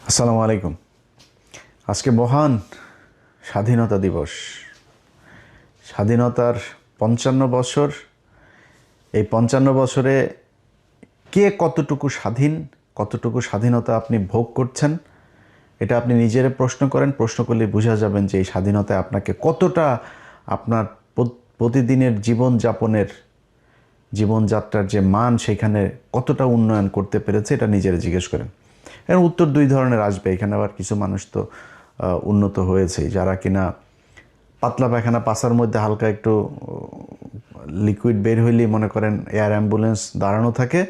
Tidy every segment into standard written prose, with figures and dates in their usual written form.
আসসালামু আলাইকুম। আজকে মহান স্বাধীনতা দিবস। স্বাধীনতার ৫৫ বছর। এই ৫৫ বছরে কে কতটুকু স্বাধীন, কতটুকু স্বাধীনতা আপনি ভোগ করছেন, এটা আপনি নিজেরে প্রশ্ন করেন। প্রশ্ন করলে বোঝা যাবেন যে এই স্বাধীনতায় আপনাকে কতটা আপনার প্রতিদিনের জীবনযাত্রার যে মান সেখানে কতটা উন্নয়ন করতে পেরেছে, এটা নিজেরা জিজ্ঞেস করেন। এর উত্তর দুই ধরনের আসবে। এখানে আবার কিছু মানুষ তো উন্নত হয়েছে, যারা কিনা পাতলা পায়খানা পাছার মধ্যে হালকা একটু লিকুইড বের হইলেই মনে করেন এয়ার অ্যাম্বুলেন্স দাঁড়ানো থাকে,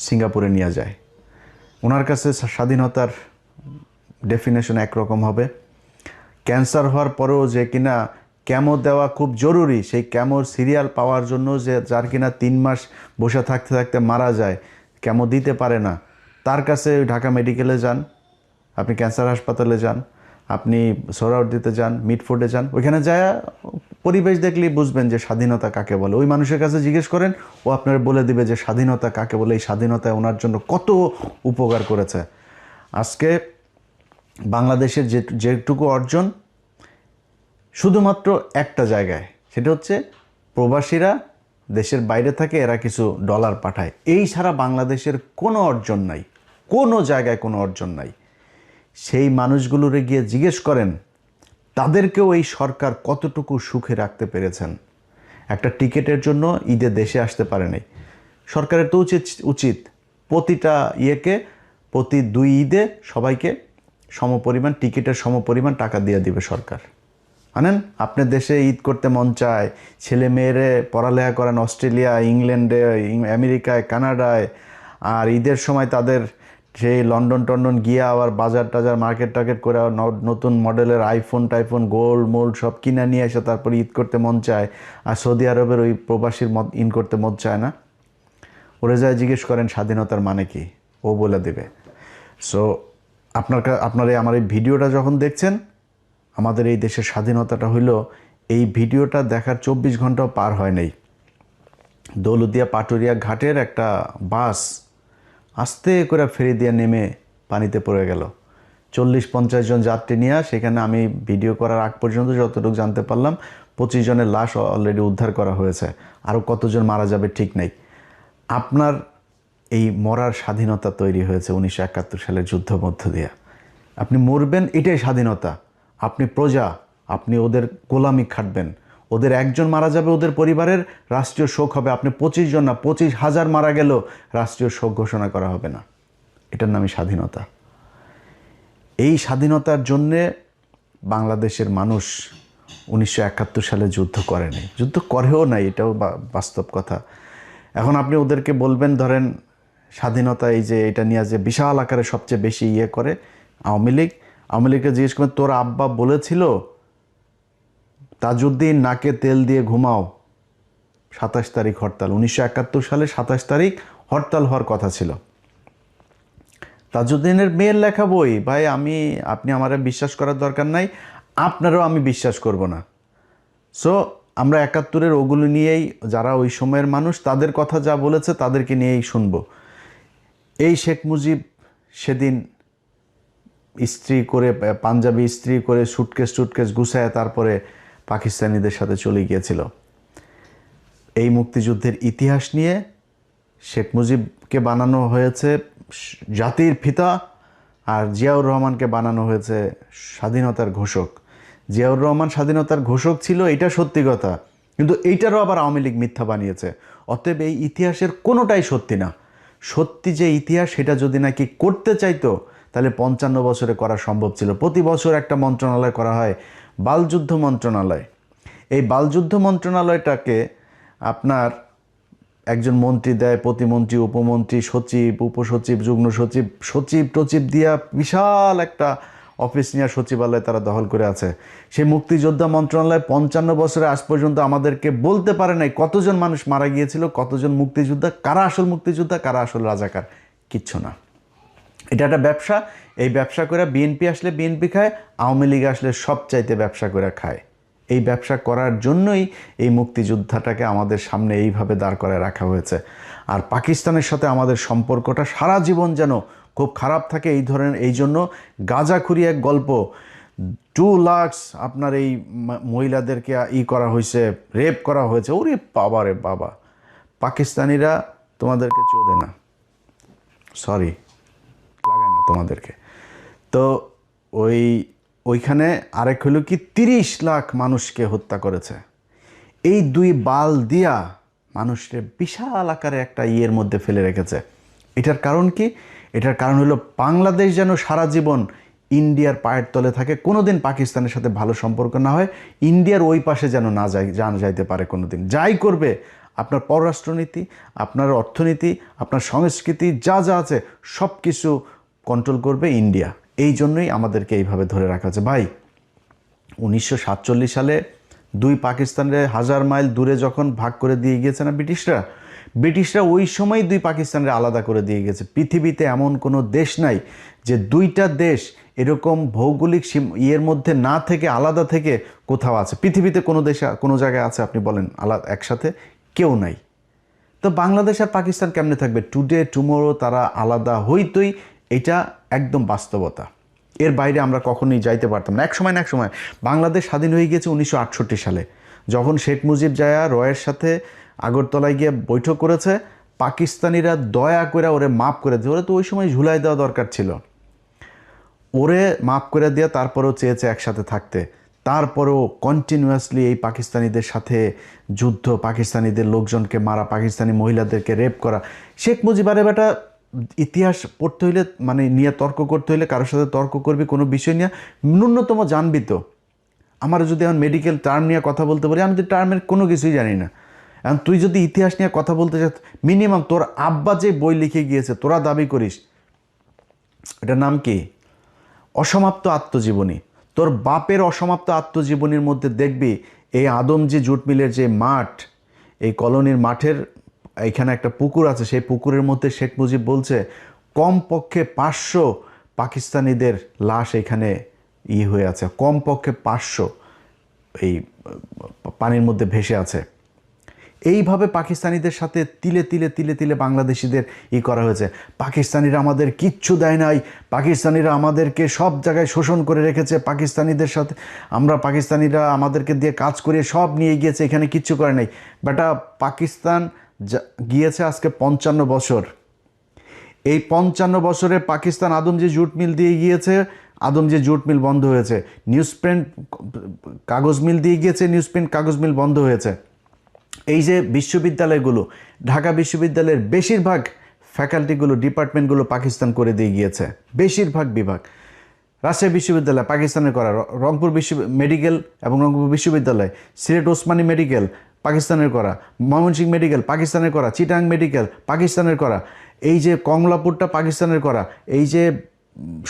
সিঙ্গাপুরে নিয়ে যায়। ওনার কাছে স্বাধীনতার ডেফিনেশন একরকম হবে। ক্যান্সার হওয়ার পরেও যে কিনা ক্যামো দেওয়া খুব জরুরি, সেই ক্যামোর সিরিয়াল পাওয়ার জন্য যে যার কিনা ৩ মাস বসে থাকতে থাকতে মারা যায়, ক্যামো দিতে পারে না, তার কাছে ঢাকা মেডিকেলে যান, আপনি ক্যান্সার হাসপাতালে যান, আপনি সোহরাওয়ার্দীতে যান, মিটফোর্ডে যান, ওইখানে যায় পরিবেশ দেখলেই বুঝবেন যে স্বাধীনতা কাকে বলে। ওই মানুষের কাছে জিজ্ঞেস করেন, ও আপনার বলে দিবে যে স্বাধীনতা কাকে বলে, এই স্বাধীনতায় ওনার জন্য কত উপকার করেছে। আজকে বাংলাদেশের যেটুকু অর্জন শুধুমাত্র একটা জায়গায়, সেটা হচ্ছে প্রবাসীরা দেশের বাইরে থাকে, এরা কিছু ডলার পাঠায়। এই ছাড়া বাংলাদেশের কোনো অর্জন নাই, কোনো জায়গায় কোনো অর্জন নাই। সেই মানুষগুলোরে গিয়ে জিজ্ঞেস করেন তাদেরকেও এই সরকার কতটুকু সুখে রাখতে পেরেছেন। একটা টিকিটের জন্য ঈদে দেশে আসতে পারে নাই। সরকারের তো উচিত প্রতিটা প্রতি 2 ঈদে সবাইকে সমপরিমাণ টিকিটের সমপরিমাণ টাকা দিয়ে দিবে সরকার। আনেন, আপনার দেশে ঈদ করতে মন চায়, ছেলে মেয়েরে পড়ালেখা করেন অস্ট্রেলিয়া, ইংল্যান্ডে, আমেরিকায়, কানাডায়, আর ঈদের সময় তাদের সেই লন্ডন গিয়ে আবার বাজার টাজার মার্কেট টার্কেট করে নতুন মডেলের টাইফোন গোল্ড মোল্ড সব কিনে নিয়ে এসে তারপরে ঈদ করতে মন চায়। আর সৌদি আরবের ওই প্রবাসীর ইন করতে মন চায় না। ওরে যায় জিজ্ঞেস করেন স্বাধীনতার মানে কি, ও বলে দেবে। সো আপনারা আমার এই ভিডিওটা যখন দেখছেন, আমাদের এই দেশের স্বাধীনতাটা হইল, এই ভিডিওটা দেখার 24 ঘন্টাও পার হয় নাই। দৌলতদিয়া পাটুরিয়া ঘাটের একটা বাস আস্তে করে ফেরি দিয়ে নেমে পানিতে পড়ে গেল। 40-50 জন যাত্রী নিয়ে, সেখানে আমি ভিডিও করার আগ পর্যন্ত যতটুকু জানতে পারলাম 25 জনের লাশ অলরেডি উদ্ধার করা হয়েছে। আরও কতজন মারা যাবে ঠিক নেই। আপনার এই মরার স্বাধীনতা তৈরি হয়েছে 1971 সালের যুদ্ধ মধ্য দিয়ে। আপনি মরবেন, এটাই স্বাধীনতা। আপনি প্রজা, আপনি ওদের গোলামি খাটবেন। ওদের একজন মারা যাবে, ওদের পরিবারের রাষ্ট্রীয় শোক হবে। আপনি 25 জন না, 25,000 মারা গেলেও রাষ্ট্রীয় শোক ঘোষণা করা হবে না। এটার নামই স্বাধীনতা। এই স্বাধীনতার জন্যে বাংলাদেশের মানুষ 1971 সালে যুদ্ধ করেনি, যুদ্ধ করেও নাই, এটাও বাস্তব কথা। এখন আপনি ওদেরকে বলবেন, ধরেন স্বাধীনতা এই যে এটা নিয়ে যে বিশাল আকারে সবচেয়ে বেশি করে আওয়ামী লীগকে জিজ্ঞেস করেন, তোর আব্বা বলেছিল তাজউদ্দিন নাকে তেল দিয়ে ঘুমাও, 27 তারিখ হরতাল। 1971 সালে 27 তারিখ হরতাল হওয়ার কথা ছিল। তাজউদ্দিনের মেয়ের লেখা বই, ভাই আপনি আমারে বিশ্বাস করার দরকার নাই, আপনারও আমি বিশ্বাস করব না। সো আমরা 71-এর ওগুলো নিয়েই, যারা ওই সময়ের মানুষ তাদের কথা যা বলেছে তাদেরকে নিয়েই শুনব। এই শেখ মুজিব সেদিন পাঞ্জাবি ইস্ত্রি করে সুটকেস গুছায় তারপরে পাকিস্তানিদের সাথে চলে গিয়েছিল। এই মুক্তিযুদ্ধের ইতিহাস নিয়ে শেখ মুজিবকে বানানো হয়েছে জাতির পিতা, আর জিয়াউর রহমানকে বানানো হয়েছে স্বাধীনতার ঘোষক। জিয়াউর রহমান স্বাধীনতার ঘোষক ছিল, এটা সত্যি কথা, কিন্তু এইটারও আবার আওয়ামী লীগ মিথ্যা বানিয়েছে। অতএব এই ইতিহাসের কোনোটাই সত্যি না। সত্যি যে ইতিহাস, সেটা যদি নাকি করতে চাইতো তাহলে 55 বছরে করা সম্ভব ছিল। প্রতি বছর একটা মন্ত্রণালয় করা হয়, বালযুদ্ধ মন্ত্রণালয়। এই বালযুদ্ধ মন্ত্রণালয়টাকে আপনার একজন মন্ত্রী দেয়, প্রতিমন্ত্রী, উপমন্ত্রী, সচিব, উপসচিব, যুগ্ম সচিব, সচিব দিয়া বিশাল একটা অফিস নিয়ে সচিবালয় তারা দখল করে আছে। সেই মুক্তিযোদ্ধা মন্ত্রণালয় 55 বছরে আজ পর্যন্ত আমাদেরকে বলতে পারে নাই কতজন মানুষ মারা গিয়েছিল, কতজন মুক্তিযোদ্ধা, কারা আসল মুক্তিযোদ্ধা, কারা আসল রাজাকার, কিচ্ছু না। এটা একটা ব্যবসা। এই ব্যবসা করে বিএনপি আসলে বিএনপি খায়, আওয়ামী লীগ আসলে সবচাইতে ব্যবসা করে খায়। এই ব্যবসা করার জন্যই এই মুক্তিযোদ্ধাটাকে আমাদের সামনে এইভাবে দাঁড় করায় রাখা হয়েছে। আর পাকিস্তানের সাথে আমাদের সম্পর্কটা সারা জীবন যেন খুব খারাপ থাকে এই ধরনের। এই জন্য গাঁজাখুরি এক গল্প, 2 লাখ আপনার এই মহিলাদেরকে করা হয়েছে, রেপ করা হয়েছে। ওরে বাবা রে বাবা, পাকিস্তানিরা তোমাদেরকে চোদে না, সরি লাগায় না তোমাদেরকে। তো ওইখানে আরেক হলো কি 30 লাখ মানুষকে হত্যা করেছে। এই 2 বাল দিয়া মানুষকে বিশাল আকারে একটা ইয়ের মধ্যে ফেলে রেখেছে। এটার কারণ কি? এটার কারণ হলো বাংলাদেশ যেন সারা জীবন ইন্ডিয়ার পায়ের তলে থাকে, কোনোদিন পাকিস্তানের সাথে ভালো সম্পর্ক না হয়, ইন্ডিয়ার ওই পাশে যেন না যাইতে পারে কোনোদিন। যাই করবে, আপনার পররাষ্ট্রনীতি, আপনার অর্থনীতি, আপনার সংস্কৃতি যা যা আছে সব কিছু কন্ট্রোল করবে ইন্ডিয়া। এই জন্যই আমাদেরকে এইভাবে ধরে রাখা হচ্ছে। ভাই 1947 সালে 2 পাকিস্তানের 1000 মাইল দূরে যখন ভাগ করে দিয়ে গিয়েছে না ব্রিটিশরা ওই সময় 2 পাকিস্তানের আলাদা করে দিয়ে গেছে। পৃথিবীতে এমন কোনো দেশ নাই যে 2টা দেশ এরকম ভৌগোলিক ইয়ের মধ্যে না থেকে আলাদা থেকে কোথাও আছে। পৃথিবীতে কোনো দেশে কোনো জায়গায় আছে আপনি বলেন আলাদা একসাথে? কেউ নাই। তো বাংলাদেশ আর পাকিস্তান কেমনে থাকবে? টুডে টুমোরো তারা আলাদা হইতই, এটা একদম বাস্তবতা। এর বাইরে আমরা কখনোই যাইতে পারতাম না। এক সময় না এক সময় বাংলাদেশ স্বাধীন হয়ে গিয়েছে 1968 সালে, যখন শেখ মুজিব জায়া রয়ের সাথে আগরতলায় গিয়ে বৈঠক করেছে। পাকিস্তানিরা দয়া করে ওরে মাফ করে দিয়ে, ওরে তো ওই সময় ঝুলাই দেওয়া দরকার ছিল, ওরে মাফ করে দিয়ে তারপরেও চেয়েছে একসাথে থাকতে। তারপরেও কন্টিনিউয়াসলি এই পাকিস্তানিদের সাথে যুদ্ধ, পাকিস্তানিদের লোকজনকে মারা, পাকিস্তানি মহিলাদেরকে রেপ করা। শেখ মুজিব আরে বেটা ইতিহাস পড়তে হইলে মানে নিয়ে তর্ক করতে হইলে কারোর সাথে তর্ক করবি কোনো বিষয় নিয়ে, ন্যূনতম জানবি তো। আমার যদি এখন মেডিকেল টার্ম নিয়ে কথা বলতে পারি, আমি তো টার্মের কোনো কিছুই জানি না। এখন তুই যদি ইতিহাস নিয়ে কথা বলতে চাস, মিনিমাম তোর আব্বা যে বই লিখে গিয়েছে তোরা দাবি করিস, এটার নাম কি? অসমাপ্ত আত্মজীবনী। তোর বাপের অসমাপ্ত আত্মজীবনীর মধ্যে দেখবি এই আদমজি জুট মিলের যে মাঠ, এই কলোনির মাঠের এখানে একটা পুকুর আছে, সেই পুকুরের মধ্যে শেখ মুজিব বলছে কমপক্ষে 500 পাকিস্তানিদের লাশ এখানে হয়ে আছে, কমপক্ষে 500 এই পানির মধ্যে ভেসে আছে। এইভাবে পাকিস্তানিদের সাথে তিলে তিলে তিলে তিলে বাংলাদেশিদের করা হয়েছে। পাকিস্তানিরা আমাদের কিচ্ছু দেয় নাই, পাকিস্তানিরা আমাদেরকে সব জায়গায় শোষণ করে রেখেছে, পাকিস্তানিদের সাথে পাকিস্তানিরা আমাদেরকে দিয়ে কাজ করিয়ে সব নিয়ে গিয়েছে, এখানে কিচ্ছু করে নাই। বেটা পাকিস্তান গিয়েছে আজকে 55 বছর। এই 55 বছরে পাকিস্তান আদমজি জুট মিল দিয়ে গিয়েছে, আদমজি জুট মিল বন্ধ হয়েছে। নিউজ প্রিন্ট কাগজ মিল দিয়ে গিয়েছে, নিউজ প্রিন্ট কাগজ মিল বন্ধ হয়েছে। এই যে বিশ্ববিদ্যালয়গুলো, ঢাকা বিশ্ববিদ্যালয়ের বেশিরভাগ ফ্যাকাল্টিগুলো, ডিপার্টমেন্টগুলো পাকিস্তান করে দিয়ে গিয়েছে, বেশিরভাগ বিভাগ। রাজশাহী বিশ্ববিদ্যালয় পাকিস্তানের করা, রংপুর মেডিকেল এবং রংপুর বিশ্ববিদ্যালয়, সিলেট ওসমানী মেডিকেল পাকিস্তানের করা, ময়মনসিংহ মেডিকেল পাকিস্তানের করা, চিটাং মেডিকেল পাকিস্তানের করা, এই যে কমলাপুরটা পাকিস্তানের করা, এই যে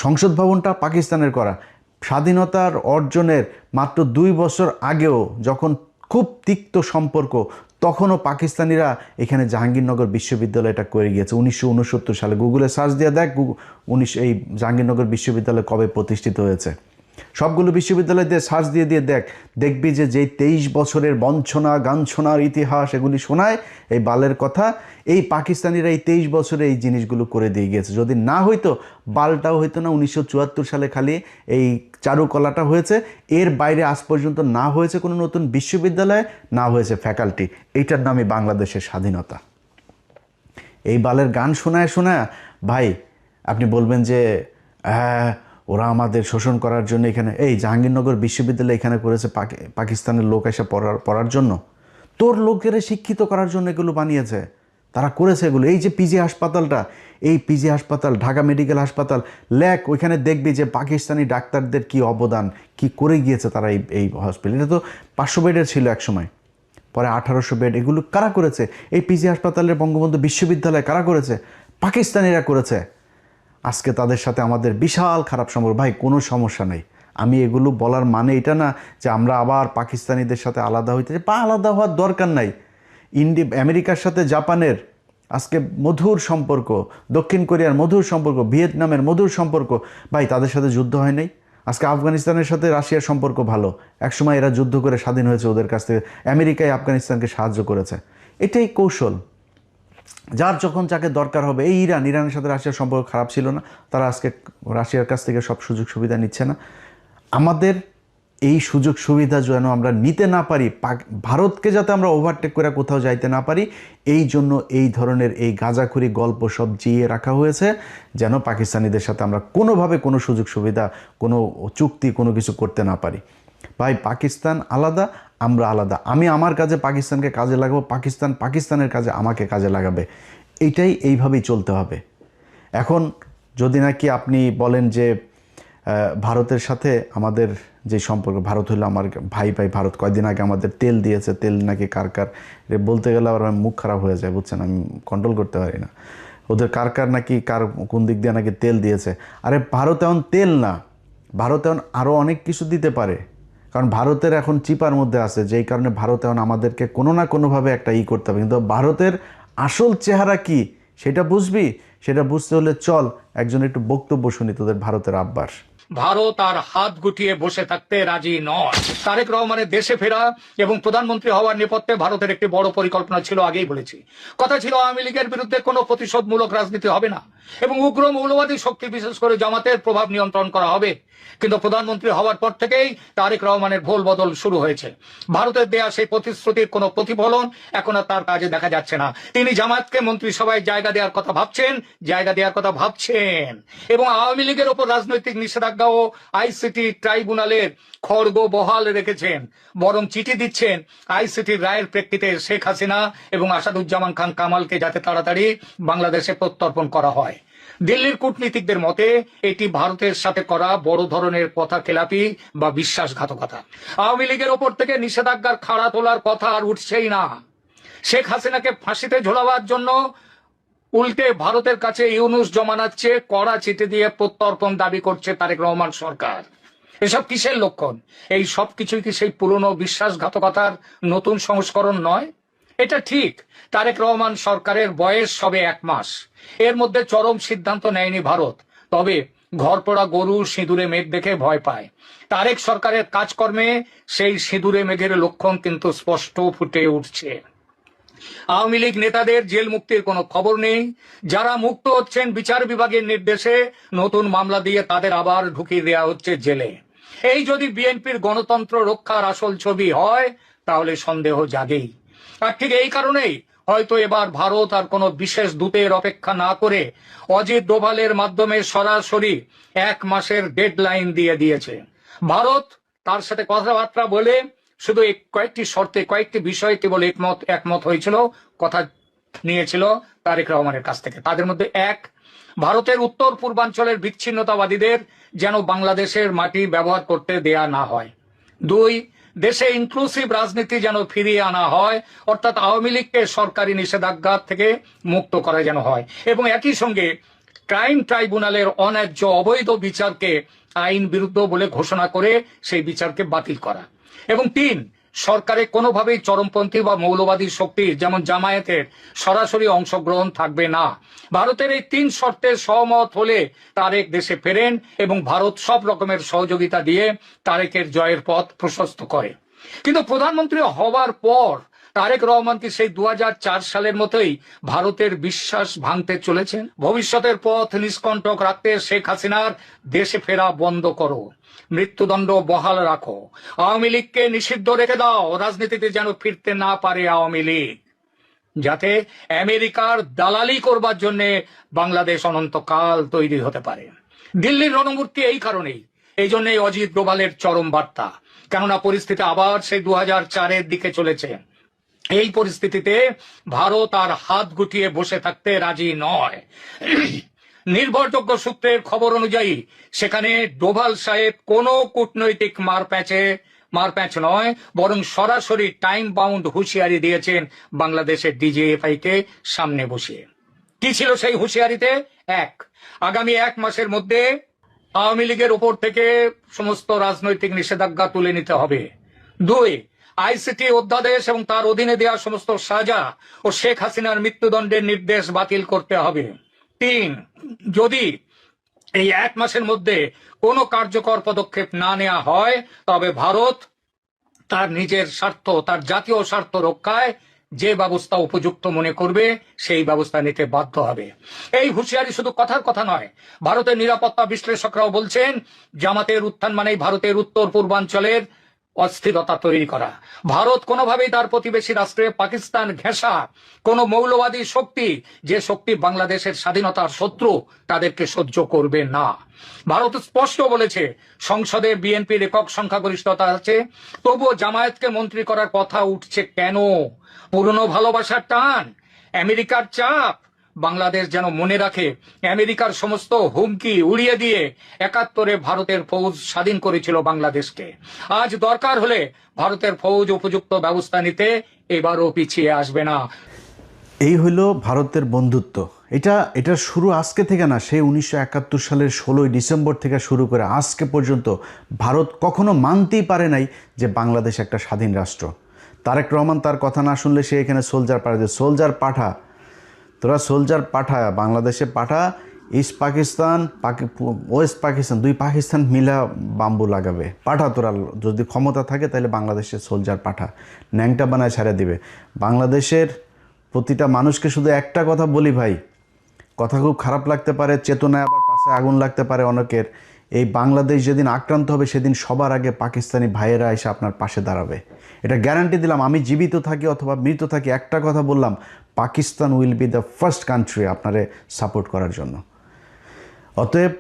সংসদ ভবনটা পাকিস্তানের করা। স্বাধীনতার অর্জনের মাত্র 2 বছর আগেও যখন খুব তিক্ত সম্পর্ক, তখনও পাকিস্তানিরা এখানে জাহাঙ্গীরনগর বিশ্ববিদ্যালয়টা করে গিয়েছে 1969 সালে। গুগলে সার্চ দিয়ে দেখ এই জাহাঙ্গীরনগর বিশ্ববিদ্যালয় কবে প্রতিষ্ঠিত হয়েছে। সবগুলো বিশ্ববিদ্যালয় দিয়ে সার্চ দিয়ে দেখবি যে যেই 23 বছরের বঞ্চনা গাঞ্ছনার ইতিহাস এগুলি শোনায় এই বালের কথা, এই পাকিস্তানিরা এই 23 বছরে এই জিনিসগুলো করে দিয়ে গিয়েছে। যদি না হইতো বালটাও হইতো না। 1974 সালে খালি এই চারুকলাটা হয়েছে, এর বাইরে আজ পর্যন্ত না হয়েছে কোনো নতুন বিশ্ববিদ্যালয়, না হয়েছে ফ্যাকাল্টি। এইটার নামই বাংলাদেশের স্বাধীনতা। এই বালের গান শোনায় ভাই আপনি বলবেন যে হ্যাঁ ওরা আমাদের শোষণ করার জন্য এখানে, এই জাহাঙ্গীরনগর বিশ্ববিদ্যালয় এখানে করেছে পাকিস্তানের লোক এসে পড়ার জন্য, তোর লোকেরা শিক্ষিত করার জন্য এগুলো বানিয়েছে, তারা করেছে এগুলো। এই যে পিজি হাসপাতালটা, এই পিজি হাসপাতাল, ঢাকা মেডিকেল হাসপাতাল লেক, ওইখানে দেখবি যে পাকিস্তানি ডাক্তারদের কি অবদান, কি করে গিয়েছে তারা এই হসপিটাল। এটা তো 500 বেডের ছিল এক সময়, পরে 1800 বেড। এগুলো কারা করেছে? এই পিজি হাসপাতালের বঙ্গবন্ধু বিশ্ববিদ্যালয় কারা করেছে? পাকিস্তানিরা করেছে। আজকে তাদের সাথে আমাদের বিশাল খারাপ সম্পর্ক। ভাই কোনো সমস্যা নেই, আমি এগুলো বলার মানে এটা না যে আমরা আবার পাকিস্তানিদের সাথে আলাদা হইতে, বা আলাদা হওয়ার দরকার নাই। আমেরিকার সাথে জাপানের আজকে মধুর সম্পর্ক, দক্ষিণ কোরিয়ার মধুর সম্পর্ক, ভিয়েতনামের মধুর সম্পর্ক। ভাই তাদের সাথে যুদ্ধ হয় নাই। আজকে আফগানিস্তানের সাথে রাশিয়ার সম্পর্ক ভালো, একসময় এরা যুদ্ধ করে স্বাধীন হয়েছে ওদের কাছ থেকে, আমেরিকায় আফগানিস্তানকে সাহায্য করেছে। এটাই কৌশল। যার যখন যাকে দরকার হবে, এই ইরানের সাথে রাশিয়ার সম্পর্ক খারাপ ছিল না, তারা আজকে রাশিয়ার কাছ থেকে সব সুযোগ সুবিধা নিচ্ছে না। আমাদের এই সুযোগ সুবিধা যেন আমরা নিতে না পারি, ভারতকে যাতে আমরা ওভারটেক করে কোথাও যাইতে না পারি, এই জন্য এই ধরনের এই গাঁজাখুরি গল্প সব জিয়ে রাখা হয়েছে, যেন পাকিস্তানিদের সাথে আমরা কোনোভাবে কোনো সুযোগ সুবিধা, কোনো চুক্তি, কোনো কিছু করতে না পারি। ভাই, পাকিস্তান আলাদা, আমরা আলাদা। আমি আমার কাজে পাকিস্তানকে কাজে লাগাবো, পাকিস্তান পাকিস্তানের কাজে আমাকে কাজে লাগাবে। এইভাবেই চলতে হবে। এখন যদি নাকি আপনি বলেন যে ভারতের সাথে আমাদের যে সম্পর্ক, ভারত হলো আমার ভাই, ভারত কয়দিন আগে আমাদের তেল দিয়েছে, তেল নাকি কার বলতে গেলে আবার মুখ খারাপ হয়ে যায়, বুঝছেন, আমি কন্ট্রোল করতে পারি না। ওদের কার নাকি কোন দিক দিয়ে নাকি তেল দিয়েছে। আরে ভারত এখন তেল না, ভারত এখন আরও অনেক কিছু দিতে পারে, কারণ ভারতের এখন চিপার মধ্যে আছে, যেই কারণে ভারত এখন আমাদেরকে কোনো না কোনোভাবে একটা করতে হবে। কিন্তু ভারতের আসল চেহারা কি সেটা বুঝবি, সেটা বুঝতে হলে চল একজন একটু বক্তব্য শুনি তোদের ভারতের আব্বার। ভারত আর হাত গুটিয়ে বসে থাকতে রাজি নয়। তারেক রহমানের দেশে ফেরা এবং প্রধানমন্ত্রী হওয়ার নেপথ্যে ভারতের একটি বড় পরিকল্পনা ছিল, আগেই বলেছি। কথা ছিল আওয়ামী লীগের বিরুদ্ধে কোনো প্রতিশোধমূলক রাজনীতি হবে না এবং উগ্র মৌলবাদী শক্তি, বিশেষ করে জামাতের প্রভাব নিয়ন্ত্রণ করা হবে। কিন্তু প্রধানমন্ত্রী হওয়ার পর থেকেই তারেক রহমানের ভোল বদল শুরু হয়েছে। ভারতের দেয়া সেই প্রতিশ্রুতির কোনো প্রতিফলন এখন আর তার কাজে দেখা যাচ্ছে না। তিনি জামাতকে মন্ত্রিসভায় জায়গা দেওয়ার কথা ভাবছেন এবং আওয়ামী লীগের ওপর রাজনৈতিক নিষেধাজ্ঞা ও আইসিটি ট্রাইব্যুনালের খড়গ বহাল রেখেছেন। বরং চিঠি দিচ্ছেন আইসিটির রায়ের প্রেক্ষিতে শেখ হাসিনা এবং আসাদুজ্জামান খান কামালকে যাতে তাড়াতাড়ি বাংলাদেশে প্রত্যর্পণ করা হয়। দিল্লির কূটনীতিকদের মতে এটি ভারতের সাথে করা বড় ধরনের কথা খেলাপি বা বিশ্বাসঘাতকতা। আওয়ামী লীগের ওপর থেকে নিষেধাজ্ঞার খাড়া তোলার কথা আর উঠছেই না। শেখ হাসিনাকে ফাঁসিতে ঝোলাবার জন্য উল্টে ভারতের কাছে ইউনূস জমানাচ্ছে কড়া চিঠি দিয়ে প্রত্যর্পণ দাবি করছে তারেক রহমান সরকার। এসব কিসের লক্ষণ? এই সব কিছুই কি সেই পুরনো বিশ্বাসঘাতকতার নতুন সংস্করণ নয়? এটা ঠিক, তারেক রহমান সরকারের বয়স সবে 1 মাস। এর মধ্যে চরম সিদ্ধান্ত নেয়নি ভারত, তবে ঘরপোড়া গরু সিঁদুরে মেঘ দেখে ভয় পায়। তারেক সরকারের কাজকর্মে সেই সিঁদুরে মেঘের লক্ষণ কিন্তু স্পষ্ট ফুটে উঠছে। আওয়ামী লীগ নেতাদের জেল মুক্তির কোনো খবর নেই। যারা মুক্ত হচ্ছেন বিচার বিভাগের নির্দেশে নতুন মামলা দিয়ে তাদের আবার ঢুকিয়ে দেওয়া হচ্ছে জেলে। এই যদি বিএনপির গণতন্ত্র রক্ষার আসল ছবি হয় তাহলে সন্দেহ জাগেই। আর ঠিক এই কারণেই হয়তো এবার ভারত আর কোনো বিশেষ দূতের অপেক্ষা না করে অজিত ডোভালের মাধ্যমে সরাসরি 1 মাসের ডেডলাইন দিয়ে দিয়েছে। ভারত তার সাথে কথাবার্তা বলে শুধু কয়েকটি শর্তে, কয়েকটি বিষয়ে কেবল একমত হয়েছিল, কথা নিয়েছিল তারেক রহমানের কাছ থেকে। তাদের মধ্যে 1, ভারতের উত্তর পূর্বাঞ্চলের বিচ্ছিন্নতাবাদীদের যেন বাংলাদেশের মাটি ব্যবহার করতে দেয়া না হয়। 2, দেশে ইনক্লুসিভ রাজনীতি যেন ফিরিয়ে আনা হয়, অর্থাৎ আওয়ামী লীগকে সরকারি নিষেধাজ্ঞা থেকে মুক্ত করা যেন হয় এবং একই সঙ্গে ক্রাইম ট্রাইব্যুনালের অন্যায্য অবৈধ বিচারকে আইন বিরুদ্ধ বলে ঘোষণা করে সেই বিচারকে বাতিল করা। এবং 3, সরকারে কোনোভাবেই চরমপন্থী বা মৌলবাদী শক্তির যেমন জামায়াতের সরাসরি অংশগ্রহণ থাকবে না। ভারতের এই 3 শর্তে সহমত হলে তারেক দেশে ফেরেন এবং ভারত সব রকমের সহযোগিতা দিয়ে তারেকের জয়ের পথ প্রশস্ত করে। কিন্তু প্রধানমন্ত্রী হওয়ার পর তারেক রহমান কি সেই 2004 সালের মতোই ভারতের বিশ্বাস ভাঙতে চলেছেন? ভবিষ্যতের পথ নিষ্কণ্টক রাখতে শেখ হাসিনার দেশে ফেরা বন্ধ করো, মৃত্যুদণ্ড বহাল রাখো, আওয়ামী লীগকে নিষিদ্ধ রেখে দাও, রাজনীতিতে যেন ফিরতে না পারে আওয়ামী লীগ, যাতে আমেরিকার দালালি করবার জন্য বাংলাদেশ অনন্তকাল তৈরি হতে পারে। দিল্লির রণমূর্তি এই কারণেই, এই জন্যই অজিত ডোভালের চরম বার্তা। কেননা পরিস্থিতি আবার সেই 2004-এর দিকে চলেছে। এই পরিস্থিতিতে ভারত আর হাত গুটিয়ে বসে থাকতে রাজি নয়। নির্ভরযোগ্য সূত্রের খবর অনুযায়ী সেখানে ডোভাল সাহেব কোনো কূটনৈতিক মারপ্যাঁচ নয়, বরং সরাসরি টাইম বাউন্ড হুঁশিয়ারি দিয়েছেন বাংলাদেশের ডিজিএফআই কে সামনে বসিয়ে। কি ছিল সেই হুঁশিয়ারিতে? 1, আগামী 1 মাসের মধ্যে আওয়ামী লীগের ওপর থেকে সমস্ত রাজনৈতিক নিষেধাজ্ঞা তুলে নিতে হবে। 2, আইসিটি অধ্যাদেশ এবং তার অধীনে দেওয়া সমস্ত সাজা ও শেখ হাসিনার মৃত্যুদণ্ডের নির্দেশ বাতিল করতে হবে। 3, যদি এই 1 মাসের মধ্যে কোনো কার্যকর পদক্ষেপ না নেওয়া হয় তবে ভারত তার নিজের স্বার্থ, তার জাতীয় স্বার্থ রক্ষায় যে ব্যবস্থা উপযুক্ত মনে করবে সেই ব্যবস্থা নিতে বাধ্য হবে। এই হুঁশিয়ারি শুধু কথার কথা নয়, ভারতের নিরাপত্তা বিশ্লেষকরাও বলছেন জামাতের উত্থান মানেই ভারতের উত্তর পূর্বাঞ্চলের অস্থিরতা তৈরি করা। ভারত কোনোভাবেই তার প্রতিবেশী রাষ্ট্রে পাকিস্তান ঘেঁষা কোন মৌলবাদী শক্তি, যে শক্তি বাংলাদেশের স্বাধীনতার শত্রু, তাদেরকে সহ্য করবে না। ভারত স্পষ্ট বলেছে সংসদে বিএনপির একক সংখ্যাগরিষ্ঠতা আছে, তবুও জামায়াতকে মন্ত্রী করার কথা উঠছে কেন? পুরনো ভালোবাসার টান, আমেরিকার চাপ? বাংলাদেশ যেন মনে রাখে আমেরিকার সমস্ত হুমকি উড়িয়ে দিয়ে ৭১-এ ভারতের ফৌজ স্বাধীন করেছিল বাংলাদেশকে। আজ দরকার হলে ভারতের ফৌজ উপযুক্ত ব্যবস্থা নিতে এবারও পিছিয়ে আসবে না। এই হইল ভারতের বন্ধুত্ব। এটার শুরু আজকে থেকে না, সেই ১৯৭১ সালের ১৬ই ডিসেম্বর থেকে শুরু করে আজকে পর্যন্ত ভারত কখনো মানতেই পারে নাই যে বাংলাদেশ একটা স্বাধীন রাষ্ট্র। তারেক রহমান তার কথা না শুনলে সে এখানে সোলজার পাঠায়, সোলজার পাঠা, তোরা সোলজার পাঠা, বাংলাদেশে পাঠা, ইস্ট পাকিস্তান ওয়েস্ট পাকিস্তান, দুই পাকিস্তান মিলা বাম্বু লাগাবে, পাঠা তোরা, যদি ক্ষমতা থাকে তাহলে বাংলাদেশে সোলজার পাঠা, ন্যাংটা বানায় ছেড়ে দিবে। বাংলাদেশের প্রতিটা মানুষকে শুধু একটা কথা বলি ভাই, কথা খুব খারাপ লাগতে পারে, চেতনায় আবার পাশে আগুন লাগতে পারে অনেকের, এই বাংলাদেশ যেদিন আক্রান্ত হবে সেদিন সবার আগে পাকিস্তানি ভাইয়েরা এসে আপনার পাশে দাঁড়াবে, এটা গ্যারান্টি দিলাম। আমি জীবিত থাকি অথবা মৃত থাকি, একটা কথা বললাম, Pakistan will be the first country আপনারে সাপোর্ট করার জন্য। অতএব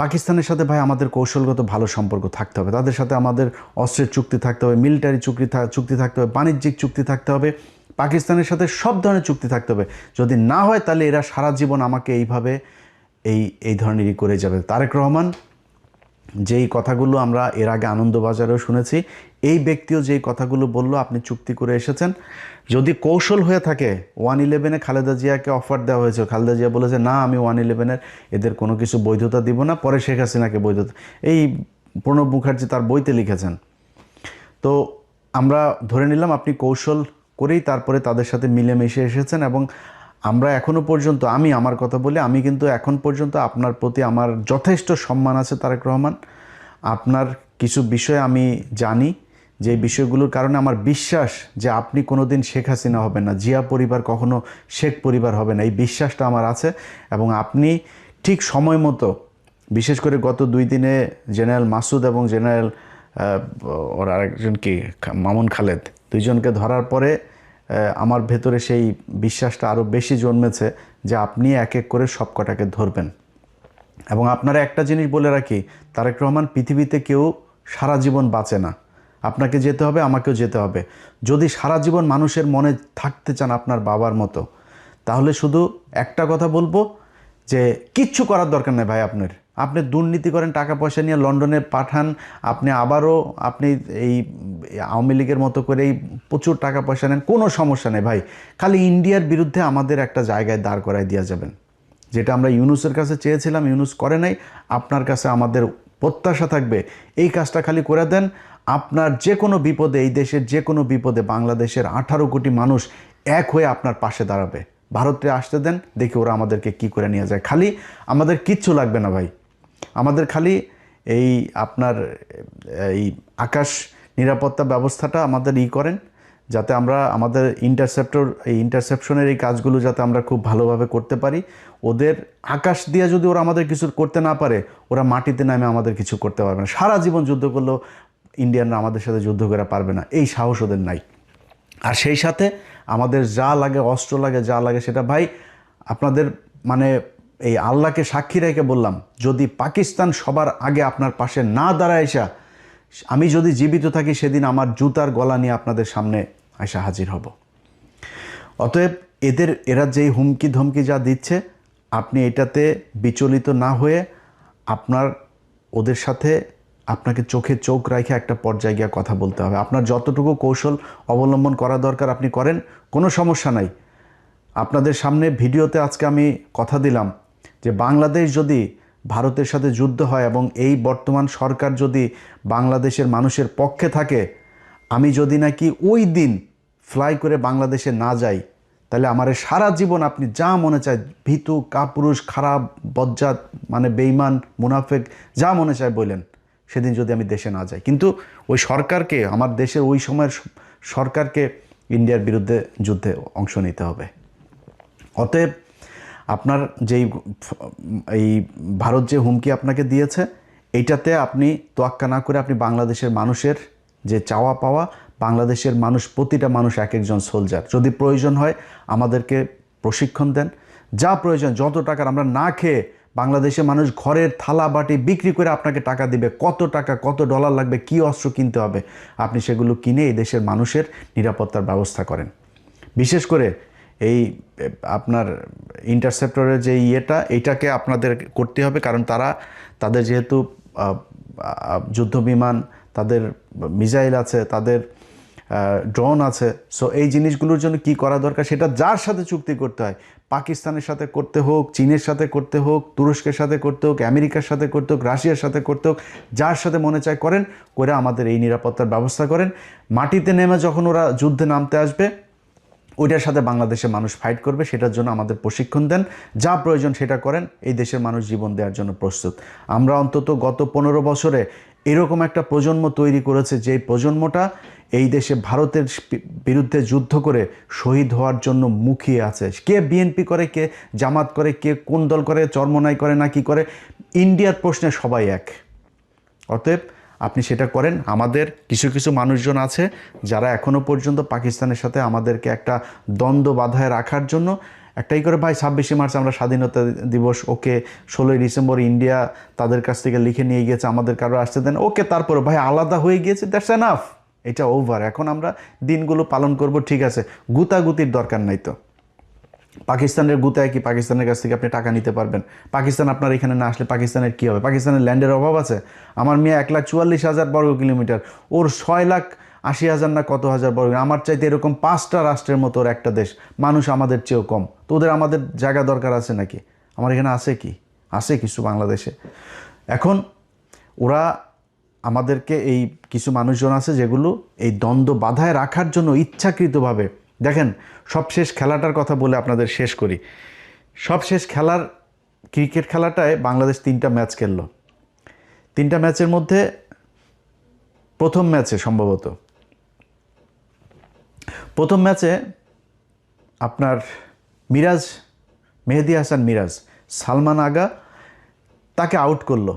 পাকিস্তানের সাথে ভাই আমাদের কৌশলগত ভালো সম্পর্ক থাকতে হবে, তাদের সাথে আমাদের অস্ত্রের চুক্তি থাকতে হবে, মিলিটারি চুক্তি থাকতে হবে, বাণিজ্যিক চুক্তি থাকতে হবে, পাকিস্তানের সাথে সব ধরনের চুক্তি থাকতে হবে। যদি না হয় তাহলে এরা সারা জীবন আমাকে এইভাবে এই ধরনেরই করে যাবে। তারেক রহমান যেই কথাগুলো আমরা এর আগে আনন্দবাজারেও শুনেছি, এই ব্যক্তিও যেই কথাগুলো বলল, আপনি চুক্তি করে এসেছেন, যদি কৌশল হয়ে থাকে, 111-এ খালেদা জিয়াকে অফার দেওয়া হয়েছে, খালেদা জিয়া বলেছে না আমি 111-এর এদের কোনো কিছু বৈধতা দিব না, পরে শেখ হাসিনাকে বৈধতা, এই প্রণব মুখার্জি তার বইতে লিখেছেন। তো আমরা ধরে নিলাম আপনি কৌশল করেই তারপরে তাদের সাথে মিলেমিশে এসেছেন, এবং আমরা এখনও পর্যন্ত, আমি আমার কথা বলি, আমি কিন্তু এখন পর্যন্ত আপনার প্রতি আমার যথেষ্ট সম্মান আছে তারেক রহমান। আপনার কিছু বিষয় আমি জানি, যে বিষয়গুলোর কারণে আমার বিশ্বাস যে আপনি কোনো দিন শেখ হাসিনা হবেন না, জিয়া পরিবার কখনো শেখ পরিবার হবে না, এই বিশ্বাসটা আমার আছে। এবং আপনি ঠিক সময় মতো, বিশেষ করে গত 2 দিনে জেনারেল মাসুদ এবং জেনারেল ওর আরেকজন কি মামুন খালেদ, দুইজনকে ধরার পরে আমার ভেতরে সেই বিশ্বাসটা আরও বেশি জন্মেছে যে আপনি এক এক করে সব কটাকে ধরবেন। এবং আপনারা একটা জিনিস বলে রাখি, তারেক রহমান, পৃথিবীতে কেউ সারা জীবন বাঁচে না, আপনাকে যেতে হবে, আমাকেও যেতে হবে। যদি সারা জীবন মানুষের মনে থাকতে চান আপনার বাবার মতো, তাহলে শুধু একটা কথা বলবো যে কিচ্ছু করার দরকার নেই ভাই। আপনি দুর্নীতি করেন, টাকা পয়সা নিয়ে লন্ডনে পাঠান, আপনি আবারও এই আওয়ামী লীগের মতো করেই প্রচুর টাকা পয়সা নেন, কোনো সমস্যা নেই ভাই। খালি ইন্ডিয়ার বিরুদ্ধে আমাদের একটা জায়গায় দাঁড় করায় দিয়ে যাবেন, যেটা আমরা ইউনূসের কাছে চেয়েছিলাম, ইউনূস করে নাই। আপনার কাছে আমাদের প্রত্যাশা থাকবে এই কাজটা খালি করে দেন। আপনার যে কোনো বিপদে, এই দেশের যে কোনো বিপদে বাংলাদেশের 18 কোটি মানুষ এক হয়ে আপনার পাশে দাঁড়াবে। ভারতে আসতে দেন, দেখি ওরা আমাদেরকে কি করে নিয়ে যায়। খালি আমাদের কিচ্ছু লাগবে না ভাই, আমাদের খালি এই আপনার এই আকাশ নিরাপত্তা ব্যবস্থাটা আমাদের করেন, যাতে আমরা আমাদের ইন্টারসেপশনের এই কাজগুলো যাতে আমরা খুব ভালোভাবে করতে পারি। ওদের আকাশ দিয়ে যদি ওরা আমাদের কিছু করতে না পারে, ওরা মাটিতে নামে আমাদের কিছু করতে পারবে না। সারা জীবন যুদ্ধ করলেও ইন্ডিয়ানরা আমাদের সাথে যুদ্ধ করে পারবে না, এই সাহস ওদের নাই। আর সেই সাথে আমাদের যা লাগে, অস্ত্র লাগে, যা লাগে, সেটা ভাই আপনাদের মানে এই আল্লাহকে সাক্ষী রেখে বললাম, যদি পাকিস্তান সবার আগে আপনার পাশে না দাঁড়ায় এসা, আমি যদি জীবিত থাকি সেদিন আমার জুতার গলা নিয়ে আপনাদের সামনে এসে হাজির হব। অতএব এরা যেই হুমকি ধমকি যা দিচ্ছে, আপনি এটাতে বিচলিত না হয়ে আপনার ওদের সাথে আপনাকে চোখে চোখ রেখে একটা পর্যায়ে গিয়ে কথা বলতে হবে। আপনার যতটুকু কৌশল অবলম্বন করা দরকার আপনি করেন, কোনো সমস্যা নাই। আপনাদের সামনে ভিডিওতে আজকে আমি কথা দিলাম যে বাংলাদেশ যদি ভারতের সাথে যুদ্ধ হয় এবং এই বর্তমান সরকার যদি বাংলাদেশের মানুষের পক্ষে থাকে, আমি যদি নাকি ওই দিন ফ্লাই করে বাংলাদেশে না যাই, তাহলে আমার সারা জীবন আপনি যা মনে চায়, ভীতু, কাপুরুষ, খারাপ, বজ্জাত, মানে বেঈমান, মুনাফেক, যা মনে চায় বলেন, সেদিন যদি আমি দেশে না যাই। কিন্তু ওই সরকারকে, আমার দেশের ওই সময়ের সরকারকে ইন্ডিয়ার বিরুদ্ধে যুদ্ধে অংশ নিতে হবে। অতএব আপনার যেই এই ভারত যে হুমকি আপনাকে দিয়েছে, এইটাতে আপনি তোয়াক্কা না করে আপনি বাংলাদেশের মানুষের যে চাওয়া পাওয়া, বাংলাদেশের মানুষ, প্রতিটা মানুষ এক একজন সোলজার, যদি প্রয়োজন হয় আমাদেরকে প্রশিক্ষণ দেন, যা প্রয়োজন, যত টাকার, আমরা না খেয়ে বাংলাদেশের মানুষ ঘরের থালা বাটি বিক্রি করে আপনাকে টাকা দিবে, কত টাকা কত ডলার লাগবে, কি অস্ত্র কিনতে হবে, আপনি সেগুলো কিনে এই দেশের মানুষের নিরাপত্তার ব্যবস্থা করেন। বিশেষ করে এই আপনার ইন্টারসেপ্টরের যে এইটাকে আপনাদের করতে হবে, কারণ তাদের যেহেতু যুদ্ধ বিমান, তাদের মিসাইল আছে, তাদের ড্রোন আছে, সো এই জিনিসগুলোর জন্য কি করা দরকার সেটা যার সাথে চুক্তি করতে হয়, পাকিস্তানের সাথে করতে হোক, চীনের সাথে করতে হোক, তুরস্কের সাথে করতে হোক, আমেরিকার সাথে করতে হোক, রাশিয়ার সাথে করতে হোক, যার সাথে মনে চায় করেন, করে আমাদের এই নিরাপত্তার ব্যবস্থা করেন। মাটিতে নেমে যখন ওরা যুদ্ধে নামতে আসবে, ওইটার সাথে বাংলাদেশের মানুষ ফাইট করবে, সেটার জন্য আমাদের প্রশিক্ষণ দেন, যা প্রয়োজন সেটা করেন, এই দেশের মানুষ জীবন দেওয়ার জন্য প্রস্তুত। আমরা অন্তত গত 15 বছরে এরকম একটা প্রজন্ম তৈরি করেছে, যে প্রজন্মটা এই দেশে ভারতের বিরুদ্ধে যুদ্ধ করে শহীদ হওয়ার জন্য মুখিয়ে আছে। কে বিএনপি করে, কে জামাত করে, কে কোন দল করে, চরমনাই করে না কি করে, ইন্ডিয়ার প্রশ্নে সবাই এক। অতএব আপনি সেটা করেন। আমাদের কিছু কিছু মানুষজন আছে যারা এখনও পর্যন্ত পাকিস্তানের সাথে আমাদেরকে একটা দ্বন্দ্ব বাধায় রাখার জন্য একটাই করে, ভাই 26শে মার্চ আমরা স্বাধীনতা দিবস, ওকে 16ই ডিসেম্বর ইন্ডিয়া তাদের কাছ থেকে লিখে নিয়ে গিয়েছে, আমাদের কারো আসতে দেন, ওকে, তারপরে ভাই আলাদা হয়ে গিয়েছে, দ্যাটস এনাফ, এটা ওভার, এখন আমরা দিনগুলো পালন করব, ঠিক আছে, গুতাগুতির দরকার নাই তো। পাকিস্তানের গুতায় কি পাকিস্তানের কাছ থেকে আপনি টাকা নিতে পারবেন? পাকিস্তান আপনার এখানে না আসলে পাকিস্তানের কী হবে? পাকিস্তানের ল্যান্ডের অভাব আছে? আমার মেয়ে 1,44,000 বর্গ কিলোমিটার, ওর 6,80,000 না কত হাজার বর্গ, আমার চাইতে এরকম 5টা রাষ্ট্রের মতো ওর একটা দেশ, মানুষ আমাদের চেয়েও কম, তো ওদের আমাদের জায়গা দরকার আছে নাকি? আমার এখানে আছে কি? আছে কিছু বাংলাদেশে। এখন ওরা আমাদেরকে, এই কিছু মানুষজন আছে যেগুলো এই দ্বন্দ্ব বাধায় রাখার জন্য ইচ্ছাকৃতভাবে, দেখেন সবশেষ খেলাটার কথা বলে আপনাদের শেষ করি। সবশেষ খেলার ক্রিকেট খেলাটায় বাংলাদেশ 3টা ম্যাচ খেললো। 3টা ম্যাচের মধ্যে প্রথম ম্যাচে আপনার মেহেদী হাসান মিরাজ, সালমান আগা তাকে আউট করলো।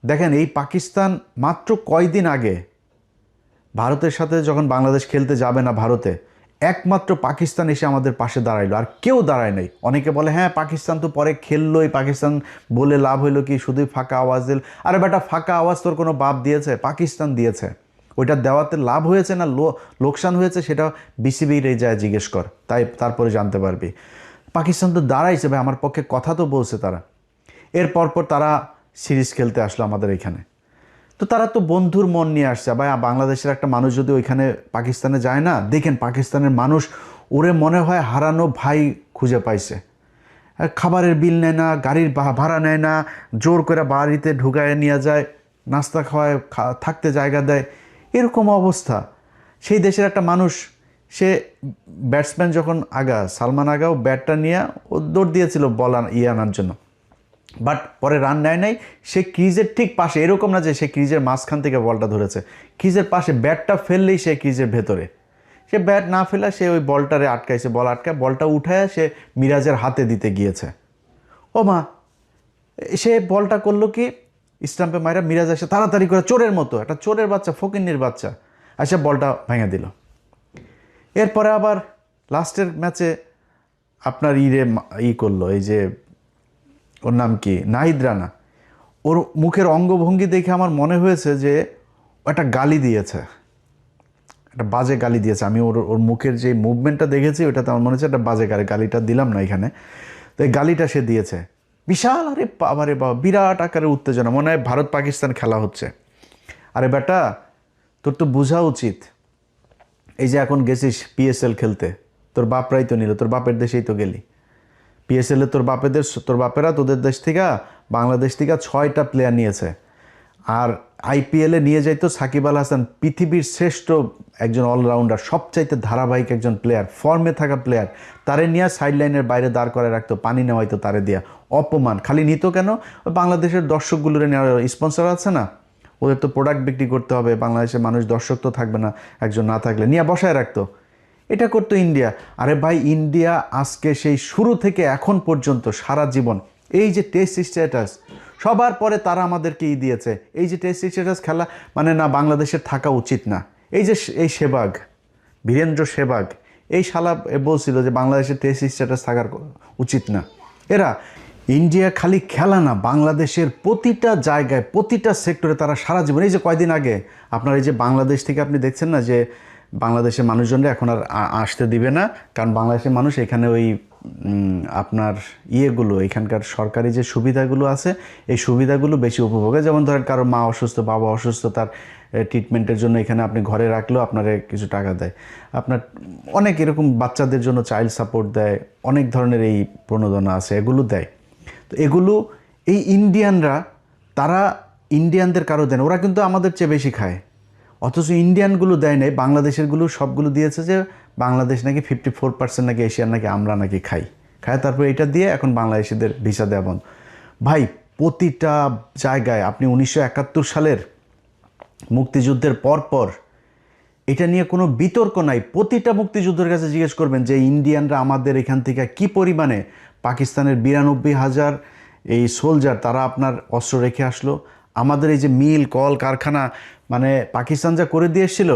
দেখেন এই পাকিস্তান মাত্র কয়দিন আগে ভারতের সাথে যখন বাংলাদেশ খেলতে যাবে না ভারতে, একমাত্র পাকিস্তান এসে আমাদের পাশে দাঁড়াইলো, আর কেউ দাঁড়ায় নাই। অনেকে বলে হ্যাঁ পাকিস্তান তো পরে খেললোই, পাকিস্তান বলে লাভ হইলো কি, শুধুই ফাঁকা আওয়াজ দিল। আরে বেটা, ফাঁকা আওয়াজ তোর কোনো বাপ দিয়েছে? পাকিস্তান দিয়েছে। ওইটা দেওয়াতে লাভ হয়েছে না লোকসান হয়েছে সেটা বিসিবির এই যায় জিজ্ঞেস কর, তারপরে জানতে পারবি। পাকিস্তান তো দাঁড়াইছে ভাই, আমার পক্ষে কথা তো বলছে তারা। এর পরপর তারা সিরিজ খেলতে আসলো আমাদের এখানে, তো তারা তো বন্ধুর মন নিয়ে আসছে ভাই। বাংলাদেশের একটা মানুষ যদি ওইখানে পাকিস্তানে যায় না, দেখেন পাকিস্তানের মানুষ ওরে মনে হয় হারানো ভাই খুঁজে পাইছে। খাবারের বিল নেয় না, গাড়ির ভাড়া নেয় না, জোর করে বাড়িতে ঢুকায় নিয়ে যায়, নাস্তা খাওয়ায়, থাকতে জায়গা দেয়, এরকম অবস্থা। সেই দেশের একটা মানুষ, সে ব্যাটসম্যান যখন সালমান আগাও ব্যাটটা নিয়ে ও দৌড় দিয়েছিল বল আনার জন্য, বাট পরে রান নেয় নাই। সে ক্রিজের ঠিক পাশে, এরকম না যে সে ক্রিজের মাঝখান থেকে বলটা ধরেছে, ক্রিজের পাশে ব্যাটটা ফেললেই সে ক্রিজের ভেতরে, সে ব্যাট না ফেলা সে ওই বলটারে আটকাইছে, বলটা উঠায় সে মিরাজের হাতে দিতে গিয়েছে। ও মা, সে বলটা করলো কি, স্টাম্পে মাইরা মিরাজ এসে তাড়াতাড়ি করে চোরের মতো, একটা চোরের বাচ্চা, ফকিন্নির বাচ্চা এসে বলটা ভেঙে দিল। এরপরে আবার লাস্টের ম্যাচে আপনার করলো, এই যে ওর নাম কি, নাহিদ রানা, ওর মুখের অঙ্গভঙ্গি দেখে আমার মনে হয়েছে যে একটা গালি দিয়েছে, একটা বাজে গালি দিয়েছে। আমি ওর মুখের যে মুভমেন্টটা দেখেছি ওটাতে আমার মনে হচ্ছে একটা বাজে গালিটা দিলাম না এখানে, তো এই গালিটা সে দিয়েছে বিশাল, আরে বাবা বিরাট আকারে উত্তেজনা, মনে হয় ভারত পাকিস্তান খেলা হচ্ছে। আরে বেটা, তোর তো বোঝা উচিত, এই যে এখন গেছিস পিএসএল খেলতে, তোর বাপরাই তো নিল, তোর বাপের দেশেই তো গেলি পিএসএল এ, তোর বাপেরা তোদের দেশ থেকে, বাংলাদেশ থেকে 6টা প্লেয়ার নিয়েছে। আর আইপিএলে নিয়ে যাইতো সাকিব আল হাসান, পৃথিবীর শ্রেষ্ঠ একজন অলরাউন্ডার, সবচাইতে ধারাবাহিক একজন প্লেয়ার, ফর্মে থাকা প্লেয়ার, তারে নিয়ে সাইডলাইনের বাইরে দাঁড় করে রাখতো, পানি নেওয়াইতো তারে দিয়া। অপমান খালি নিত কেন? বাংলাদেশের দর্শকগুলোর নেওয়ার স্পন্সর আছে না, ওদের তো প্রোডাক্ট বিক্রি করতে হবে, বাংলাদেশের মানুষ দর্শক তো থাকবে না একজন না থাকলে, নিয়ে বসায় রাখতো। এটা করতো ইন্ডিয়া। আরে ভাই, ইন্ডিয়া আজকে সেই শুরু থেকে এখন পর্যন্ত সারা জীবন এই যে টেস্ট স্ট্যাটাস, সবার পরে তারা আমাদেরকে দিয়েছে এই যে টেস্ট স্ট্যাটাস খেলা, মানে না বাংলাদেশের থাকা উচিত না। এই যে এই সেবাগ, বীরেন্দ্র সেবাগ, এই শালা বলছিল যে বাংলাদেশের টেস্ট স্ট্যাটাস থাকার উচিত না। এরা ইন্ডিয়া খালি খেলা না, বাংলাদেশের প্রতিটা জায়গায় প্রতিটা সেক্টরে তারা সারা জীবন, এই যে কয়দিন আগে আপনার এই যে বাংলাদেশ থেকে আপনি দেখছেন না যে বাংলাদেশের মানুষজনরা এখন আর আসতে দিবে না, কারণ বাংলাদেশের মানুষ এখানে ওই আপনার ইয়েগুলো, এখানকার সরকারি যে সুবিধাগুলো আছে এই সুবিধাগুলো বেশি উপভোগে। যেমন ধরেন কারো মা অসুস্থ, বাবা অসুস্থ, তার ট্রিটমেন্টের জন্য এখানে আপনি ঘরে রাখলেও আপনারে কিছু টাকা দেয়। আপনার অনেক এরকম বাচ্চাদের জন্য চাইল্ড সাপোর্ট দেয়, অনেক ধরনের এই প্রণোদনা আছে, এগুলো দেয়। তো এগুলো এই ইন্ডিয়ানরা, তারা ইন্ডিয়ানদের কারো দেন, ওরা কিন্তু আমাদের চেয়ে বেশি খায়, অথচ ইন্ডিয়ানগুলো দেয় নাই, বাংলাদেশেরগুলো সবগুলো দিয়েছে যে বাংলাদেশ নাকি 54% নাকি এশিয়ার নাকি আমরা নাকি খাই, তারপরে এটা দিয়ে এখন বাংলাদেশিদের ভিসা দেওয়া বন্ধ। ভাই প্রতিটা জায়গায় আপনি 1971 সালের মুক্তিযুদ্ধের পর এটা নিয়ে কোনো বিতর্ক নাই, প্রতিটা মুক্তিযুদ্ধের কাছে জিজ্ঞেস করবেন যে ইন্ডিয়ানরা আমাদের এখান থেকে কি পরিমাণে, পাকিস্তানের 92,000 এই সোলজার তারা আপনার অস্ত্র রেখে আসলো, আমাদের এই যে মিল কল কারখানা মানে পাকিস্তান যা করে দিয়ে এসেছিল,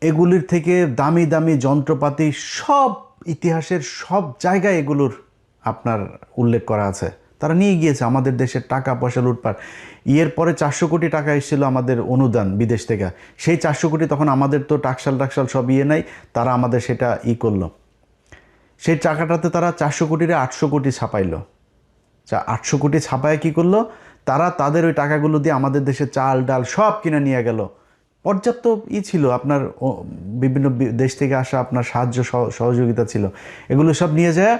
এগুলির থেকে দামি দামি যন্ত্রপাতি সব ইতিহাসের সব জায়গায় এগুলোর আপনার উল্লেখ করা আছে। তারা নিয়ে গিয়েছে, আমাদের দেশের টাকা পয়সা লুটপাট। ইয়ের পরে 400 কোটি টাকা এসেছিলো আমাদের অনুদান বিদেশ থেকে, সেই 400 কোটি তখন আমাদের তো টাকশাল সব নাই, তারা আমাদের সেটা করলো, সেই টাকাটাতে তারা 400 কোটিরে 800 কোটি ছাপাইলো। 800 কোটি ছাপায় কী করলো তারা, তাদের ওই টাকাগুলো দিয়ে আমাদের দেশে চাল ডাল সব কিনে নিয়ে গেল। পর্যাপ্ত ছিল আপনার বিভিন্ন দেশ থেকে আসা আপনার সাহায্য সহযোগিতা ছিল, এগুলো সব নিয়ে যায়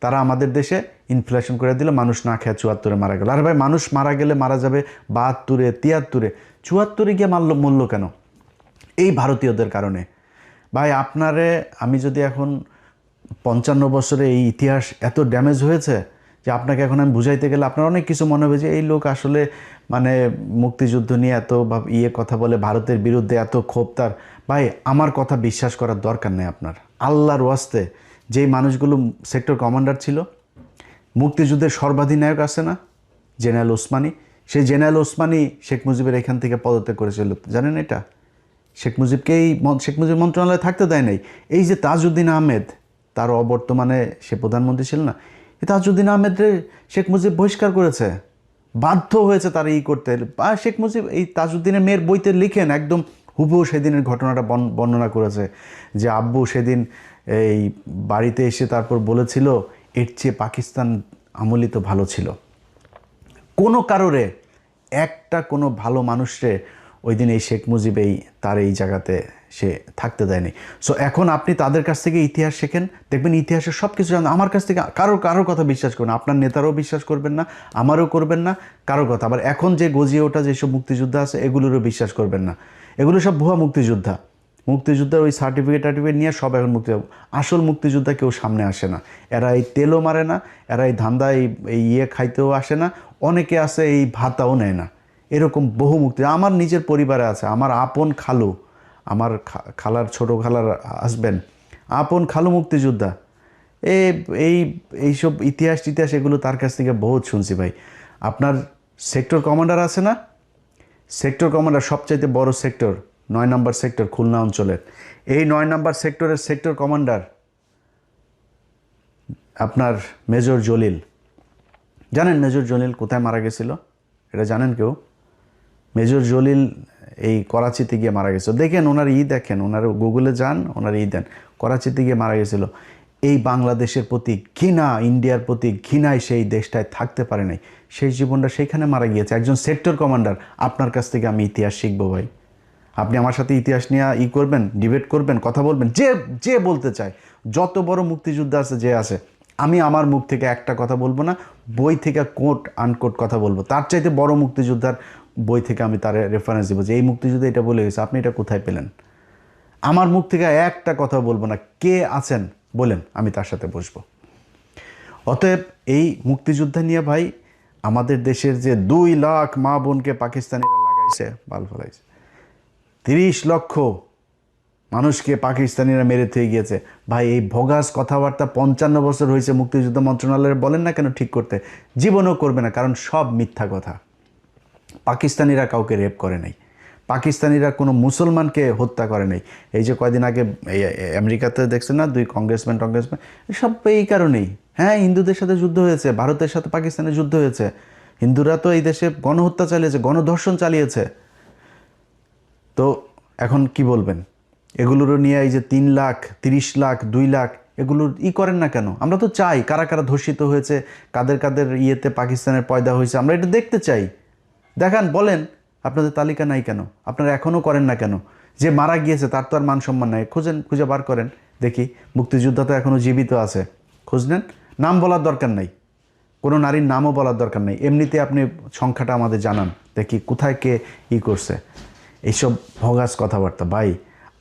তারা আমাদের দেশে ইনফ্লেশন করে দিল, মানুষ না খেয়ে 74-এ মারা গেল। আর ভাই মানুষ মারা গেলে মারা যাবে 72-এ 73-এ, 74-এ গিয়ে মরল কেন? এই ভারতীয়দের কারণে। ভাই আপনারে আমি যদি এখন 55 বছরে এই ইতিহাস এত ড্যামেজ হয়েছে যে আপনাকে এখন আমি বুঝাইতে গেলে আপনার অনেক কিছু মনে হবে যে এই লোক আসলে মানে মুক্তিযুদ্ধ নিয়ে এত কথা বলে, ভারতের বিরুদ্ধে এত ক্ষোভ তার। ভাই আমার কথা বিশ্বাস করার দরকার নেই আপনার, আল্লাহর ওয়াস্তে। যেই মানুষগুলো সেক্টর কমান্ডার ছিল, মুক্তিযুদ্ধের সর্বাধিনায়ক আছে না জেনারেল ওসমানী, সেই জেনারেল ওসমানী শেখ মুজিবের এখান থেকে পদত্যাগ করেছিল, জানেন এটা? শেখ মুজিব মন্ত্রণালয়ে থাকতে দেয় নাই। এই যে তাজউদ্দিন আহমেদ, তার অবর্তমানে সে প্রধানমন্ত্রী ছিল না, এই তাজউদ্দিন আহমেদরে শেখ মুজিব বহিষ্কার করেছে, বাধ্য হয়েছে তারা করতে। শেখ মুজিব এই তাজউদ্দিনের মেয়ের বইতে লিখেন, একদম হুবহু সেদিনের ঘটনাটা বর্ণনা করেছে যে আব্বু সেদিন এই বাড়িতে এসে তারপর বলেছিল এর চেয়ে পাকিস্তান আমলি তো ভালো ছিল। কোনো কারণে একটা কোনো ভালো মানুষরে ওই দিন এই শেখ মুজিব তার এই জায়গাতে সে থাকতে দেয়নি। সো এখন আপনি তাদের কাছ থেকে ইতিহাস শেখেন, দেখবেন ইতিহাসের সব কিছু জানেন। আমার কাছ থেকে কারোর কথা বিশ্বাস করবেন না, আপনার নেতারাও বিশ্বাস করবেন না, আমারও করবেন না কারোর কথা। আবার এখন যে গজিয়ে ওঠা যেসব মুক্তিযোদ্ধা আছে এগুলোরও বিশ্বাস করবেন না, এগুলো সব ভুয়া মুক্তিযোদ্ধার ওই সার্টিফিকেট নিয়ে সব এখন আসল মুক্তিযোদ্ধা কেউ সামনে আসে না। এরা এই তেলও মারে না, এরা এই ধান্দা এই খাইতেও আসে না, অনেকে আছে এই ভাতাও নেয় না। এরকম বহু আমার নিজের পরিবারে আছে, আমার আপন খালু, আমার খালার ছোট খালার হাজব্যান্ড, আপন খালু মুক্তিযোদ্ধা। এইসব ইতিহাস এগুলো তার কাছ থেকে বহুত শুনছি ভাই। আপনার সেক্টর কমান্ডার আছে না, সেক্টর কমান্ডার সবচাইতে বড় সেক্টর 9 নম্বর সেক্টর খুলনা অঞ্চলের, এই 9 নম্বর সেক্টরের সেক্টর কমান্ডার আপনার মেজর জলিল। জানেন মেজর জলিল কোথায় মারা গেছিল? এটা জানেন কেউ? মেজর জলিল এই করাচিতে গিয়ে মারা গেছিল। দেখেন ওনার দেখেন, ওনার গুগলে যান, ওনার দেন, করাচিতে গিয়ে মারা গেছিল। এই বাংলাদেশের প্রতি ঘৃণা, ইন্ডিয়ার প্রতি ঘৃণায় সেই দেশটায় থাকতে পারে নাই, সেই জীবনটা সেইখানে মারা গিয়েছে। একজন সেক্টর কমান্ডার। আপনার কাছ থেকে আমি ইতিহাস শিখবো ভাই, আপনি আমার সাথে ইতিহাস নিয়ে করবেন, ডিবেট করবেন, কথা বলবেন, যে বলতে চায়, যত বড় মুক্তিযোদ্ধা আছে যে আছে, আমি আমার মুখ থেকে একটা কথা বলবো না, বই থেকে কোট আনকোট কথা বলবো। তার চাইতে বড় মুক্তিযোদ্ধার বই থেকে আমি তার রেফারেন্স দেবো যে এই মুক্তিযুদ্ধ এটা বলে গেছে, আপনি এটা কোথায় পেলেন? আমার মুখ থেকে একটা কথা বলবো না, কে আছেন বলেন, আমি তার সাথে বসবো। অতএব এই মুক্তিযুদ্ধ নিয়ে ভাই আমাদের দেশের যে 2 লাখ মা বোনকে পাকিস্তানিরা লাগাইছে, বাল ফলাইছে, 30 লক্ষ মানুষকে পাকিস্তানিরা মেরে থুয়ে গিয়েছে। ভাই এই ভগাস কথাবার্তা 55 বছর হয়েছে মুক্তিযুদ্ধ মন্ত্রণালয়ের, বলেন না কেন ঠিক করতে, জীবনও করবে না, কারণ সব মিথ্যা কথা। পাকিস্তানিরা কাউকে রেপ করে নাই, পাকিস্তানিরা কোনো মুসলমানকে হত্যা করে নাই। এই যে কয়দিন আগে এই আমেরিকাতে দেখছেন না 2 কংগ্রেসম্যান সব এই কারণেই। হ্যাঁ, হিন্দুদের সাথে যুদ্ধ হয়েছে, ভারতের সাথে পাকিস্তানের যুদ্ধ হয়েছে, হিন্দুরা তো এই দেশে গণহত্যা চালিয়েছে, গণধর্ষণ চালিয়েছে। তো এখন কি বলবেন এগুলোরও নিয়ে? এই যে 3 লাখ 30 লাখ 2 লাখ এগুলোর করেন না কেন? আমরা তো চাই কারা কারা ধর্ষিত হয়েছে, কাদের কাদের ইয়েতে পাকিস্তানের পয়দা হয়েছে, আমরা এটা দেখতে চাই। দেখান, বলেন। আপনাদের তালিকা নাই কেন? আপনারা এখনও করেন না কেন? যে মারা গিয়েছে তার তো আর মান সম্মান নাই, খুঁজে বার করেন দেখি। মুক্তিযোদ্ধা তো এখনও জীবিত আছে, খোঁজ নেন। নাম বলার দরকার নাই, কোনো নারীর নামও বলার দরকার নেই, এমনিতে আপনি সংখ্যাটা আমাদের জানান দেখি কোথায় কে করছে। এইসব ভগাস কথাবার্তা ভাই।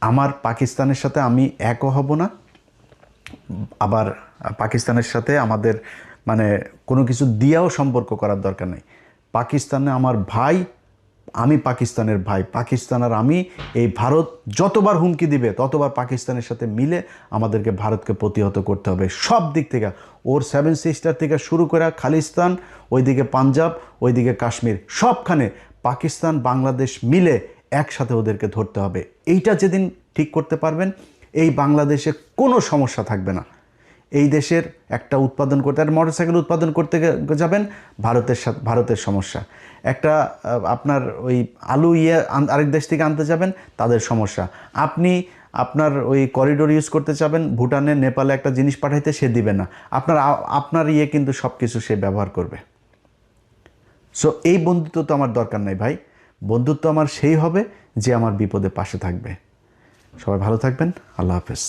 আমার পাকিস্তানের সাথে আমি একও হব না, আবার পাকিস্তানের সাথে আমাদের মানে কোনো কিছু দিয়েও সম্পর্ক করার দরকার নেই। পাকিস্তানে আমার ভাই, আমি পাকিস্তানের ভাই, পাকিস্তান আর আমি। এই ভারত যতবার হুমকি দিবে ততবার পাকিস্তানের সাথে মিলে আমাদেরকে ভারতকে প্রতিহত করতে হবে সব দিক থেকে। ওর 7 সিস্টার থেকে শুরু করে খালিস্তান, ওইদিকে পাঞ্জাব, ওইদিকে কাশ্মীর, সবখানে পাকিস্তান বাংলাদেশ মিলে একসাথে ওদেরকে ধরতে হবে। এইটা যেদিন ঠিক করতে পারবেন, এই বাংলাদেশে কোনো সমস্যা থাকবে না। এই দেশের একটা উৎপাদন করতে, আর মোটরসাইকেল উৎপাদন করতে যাবেন, ভারতের সমস্যা। একটা আপনার ওই আলু আরেক দেশ থেকে আনতে যাবেন, তাদের সমস্যা। আপনি আপনার ওই করিডোর ইউজ করতে চাবেন, ভুটানে নেপালে একটা জিনিস পাঠাইতে, সে দিবে না। আপনার কিন্তু সব কিছু সে ব্যবহার করবে। সো এই বন্ধুত্ব তো আমার দরকার নাই ভাই। বন্ধুত্ব আমার সেই হবে যে আমার বিপদে পাশে থাকবে। সবাই ভালো থাকবেন। আল্লাহ হাফেজ।